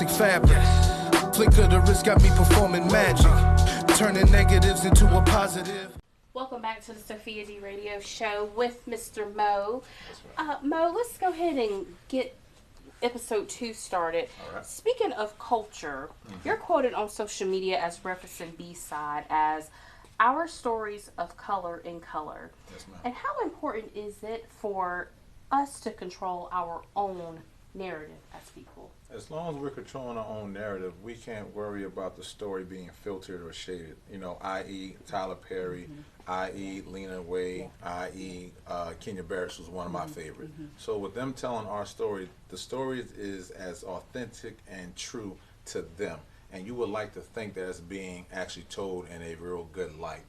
plastic fabric. Flick of the wrist got me performing magic, turning negatives into a positive. Welcome back to the Sophia D Radio Show with Mr. Mo. Mo, let's go ahead and get episode 2 started. All right. Speaking of culture, you're quoted on social media as referencing BSide as our stories of color in color. Yes, ma'am. And how important is it for us to control our own narrative as people? As long as we're controlling our own narrative, we can't worry about the story being filtered or shaded. You know, i.e. Tyler Perry, i.e. Lena Waithe, i.e. Kenya Barris was one of my favorites. So with them telling our story, the story is as authentic and true to them. And you would like to think that it's being actually told in a real good light,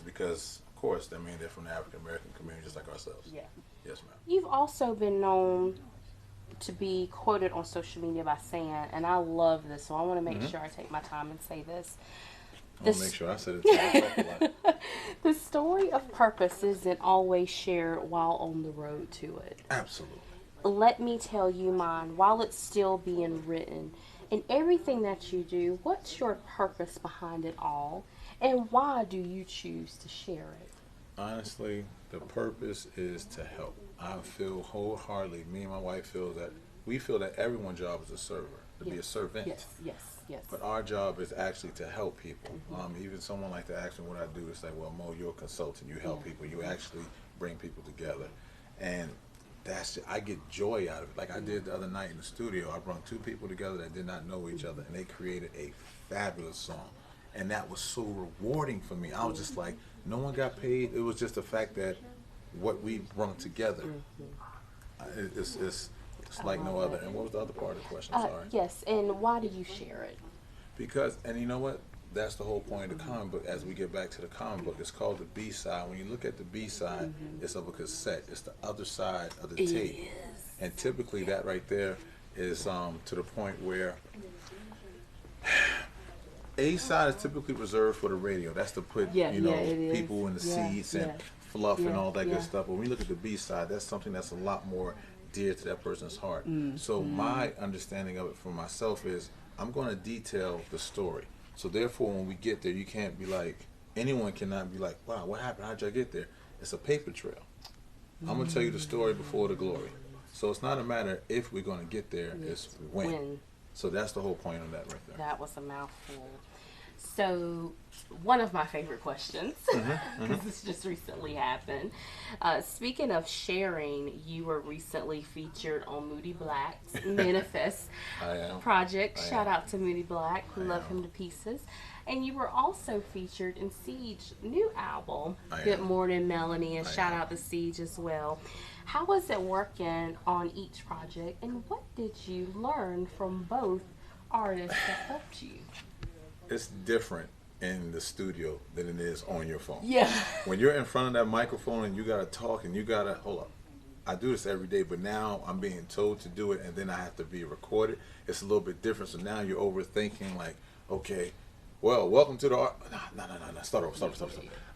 because, of course, I mean, they're from the African American community just like ourselves. Yeah. Yes, ma'am. You've also been known to be quoted on social media by saying, and I love this, so I want to make sure I take my time and say this. I want to make sure I said it too. The story of purpose isn't always shared while on the road to it. Absolutely. Let me tell you mine while it's still being written. In everything that you do, what's your purpose behind it all? And why do you choose to share it? Honestly, the purpose is to help. I feel wholeheartedly, me and my wife feel that everyone's job is a server, to be a servant. Yes. But our job is actually to help people. Even someone like to ask me what I do, it's like, well, Mo, you're a consultant. You help people. You actually bring people together. And I get joy out of it. Like I did the other night in the studio, I brought 2 people together that did not know each other, and they created a fabulous song. And that was so rewarding for me. I was just like, no one got paid. It was just the fact that what we brought together, it's like no other. And what was the other part of the question? Sorry. Yes, and why do you share it? Because, and you know what? That's the whole point of the comic book. As we get back to the comic book, it's called the B-side. When you look at the B-side, it's of a cassette. It's the other side of the tape. Yes. And typically that right there is to the point where A-side is typically reserved for the radio. That's to put, people in the seats and fluff and all that good stuff. But when we look at the B-side, that's something that's a lot more dear to that person's heart. So my understanding of it for myself is I'm going to detail the story. So therefore, when we get there, you can't be like, anyone cannot be like, wow, what happened? How'd y'all get there? It's a paper trail. I'm going to tell you the story before the glory. So it's not a matter if we're going to get there, it's when. So that's the whole point of that right there. That was a mouthful. So, one of my favorite questions, because this just recently happened. Speaking of sharing, you were recently featured on Moody Black's Manifest project. Shout out to Moody Black. We love him to pieces. And you were also featured in Siege's new album, Good Morning Melanie, and shout out to Siege as well. How was it working on each project, and what did you learn from both artists that helped you? It's different in the studio than it is on your phone. Yeah. When you're in front of that microphone and you gotta talk and you gotta hold up. I do this every day, but now I'm being told to do it and then I have to be recorded. It's a little bit different. So now you're overthinking like, okay, well, welcome to the art. No. Start over.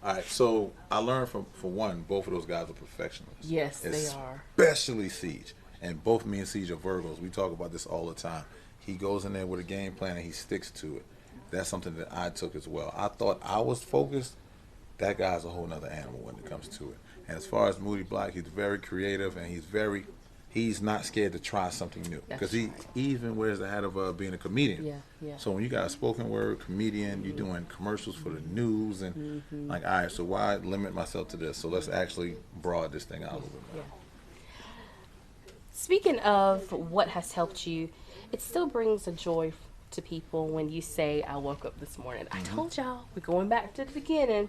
All right. So I learned for one, both of those guys are perfectionists. Yes, they are. Especially Siege. And both me and Siege are Virgos. We talk about this all the time. He goes in there with a game plan and he sticks to it. That's something that I took as well. I thought I was focused. That guy's a whole nother animal when it comes to it. And as far as Moody Black, he's very creative and he's not scared to try something new. Because he even wears the hat of being a comedian. Yeah. So when you got a spoken word comedian, you're doing commercials for the news and like, all right, so why limit myself to this? So let's actually broaden this thing out a little bit more. Speaking of what has helped you, it still brings a joy to people when you say, I woke up this morning. I told y'all, we're going back to the beginning.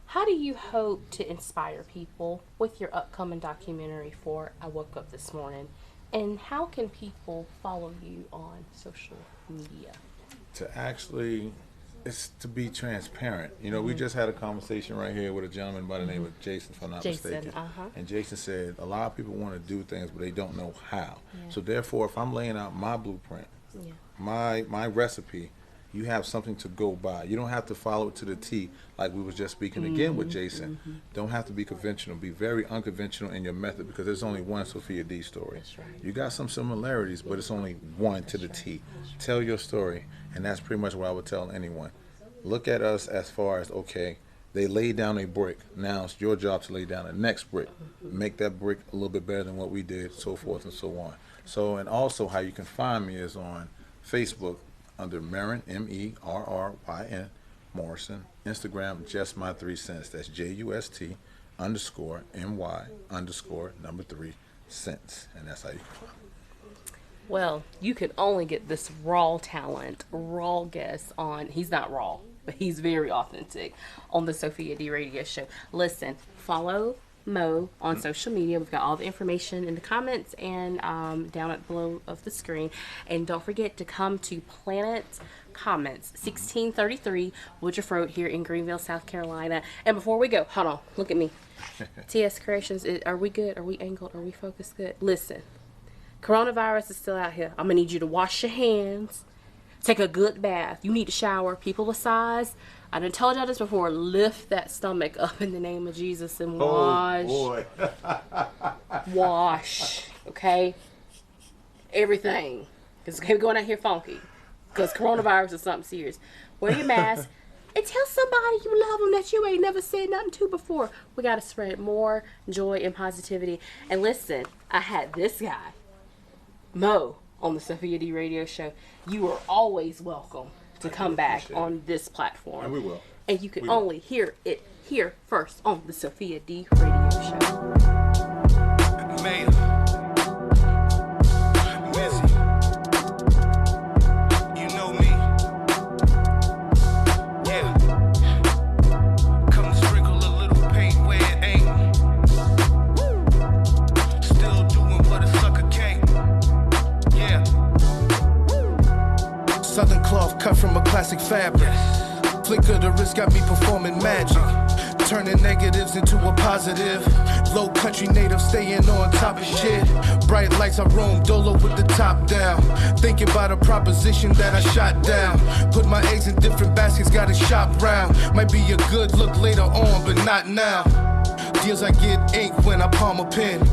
How do you hope to inspire people with your upcoming documentary for I Woke Up This Morning? And how can people follow you on social media? It's to be transparent. You know, we just had a conversation right here with a gentleman by the name of Jason, if I'm not mistaken. And Jason said, a lot of people want to do things, but they don't know how. So therefore, if I'm laying out my blueprint, my recipe, you have something to go by. You don't have to follow it to the T, like we was just speaking again with Jason. Don't have to be conventional. Be very unconventional in your method, because there's only one Sophia D story. That's right. You got some similarities, but it's only one to the T. Tell your story, and that's pretty much what I would tell anyone. Look at us as far as, okay, they laid down a brick. Now it's your job to lay down the next brick. Make that brick a little bit better than what we did, so forth and so on. So, and also how you can find me is on Facebook under Merryn, M-E-R-R-Y-N, Morrison. Instagram, just my 3 cents. That's JUST_MY_3 cents. And that's how you find me. Well, you can only get this raw talent, raw guest on. He's not raw, but he's very authentic on the Sophia D Radio Show. Listen, follow Mo on social media. We've got all the information in the comments and down at below of the screen. And don't forget to come to Planet Comments, 1633 Woodruff Rd here in Greenville, South Carolina. And before we go, hold on, look at me. TS Creations, are we good? Are we angled? Are we focused good? Listen, coronavirus is still out here. I'm going to need you to wash your hands. Take a good bath. You need to shower. People of size, I done told y'all this before. Lift that stomach up in the name of Jesus and wash. Oh, boy. Wash. Okay? Everything. Because we're going out here funky. Because coronavirus is something serious. Wear your mask. And tell somebody you love them that you ain't never said nothing to before. We got to spread more joy and positivity. And listen, I had this guy, Mo, on the Sophia D Radio Show. You are always welcome to come back on this platform. And we will. And you can only hear it here first on the Sophia D Radio Show. Mayah, Muisc, you know me. Yeah. Come sprinkle a little paint where it ain't. Still doing what a sucker can't. Yeah. Southern cloth cut from a classic fabric. Flick of the wrist got me performing magic. Turning negatives into a positive. Low country native staying on top of shit. Bright lights I roam dolo with the top down. Thinking about a proposition that I shot down. Put my eggs in different baskets, got to shop round. Might be a good look later on, but not now. Deals I get ink when I palm a pen.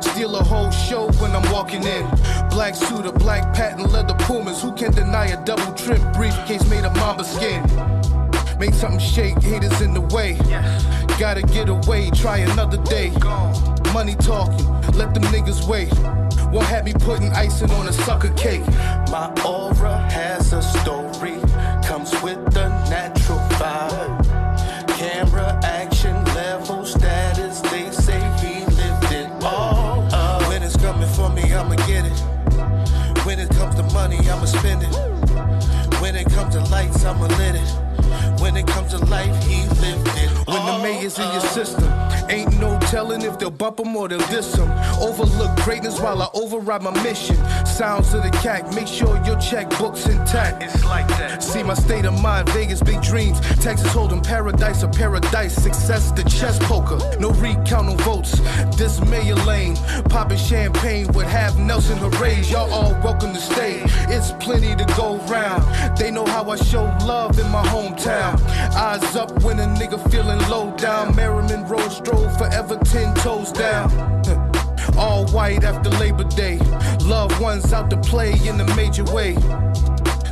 Steal a whole show when I'm walking in. Black suit, a black patent leather Pumas. Who can deny a double trim briefcase made of mamba skin? Make something shake, haters in the way. Gotta get away, try another day. Money talking, let them niggas wait. Won't have me putting icing on a sucker cake. My aura has a story, comes with the natural vibe. Camera action level status, they say he lived it all up. When it's coming for me, I'ma get it. When it comes to money, I'ma spend it. When it comes to lights, I'ma lit it. When it comes to life, he lived it. When the mayor's in your system, ain't no telling if they'll bump him or they'll diss him. Overlook greatness while I override my mission. Sounds of the cat, make sure your checkbook's intact. It's like that. See my state of mind, Vegas, big dreams. Texas hold'em, paradise or paradise. Success, the chess poker. No recount on votes. This Mayah lane. Popping champagne with half Nelson hoorays. Y'all all welcome to stay. It's plenty to go round. They know how I show love in my hometown. Eyes up when a nigga feeling low down. Merriman Road stroll forever 10 toes down. All white after Labor Day. Loved ones out to play in a major way.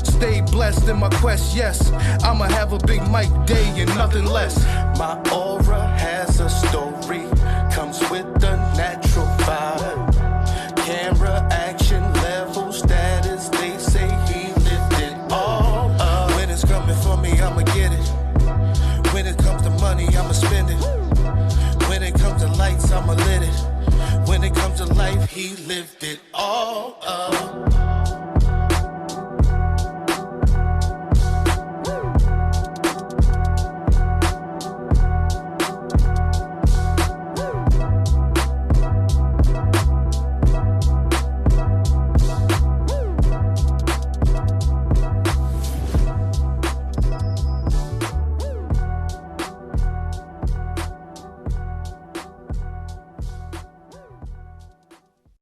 Stay blessed in my quest, yes. I'ma have a big Myke day and nothing less. My aura has a story, comes with the natural vibe. Camera action level status, they say he lived it all up. When it's coming for me, I'ma get it. When it comes to money, I'ma spend it. When it comes to lights, I'ma lit it. When it comes to life, he lived it all up.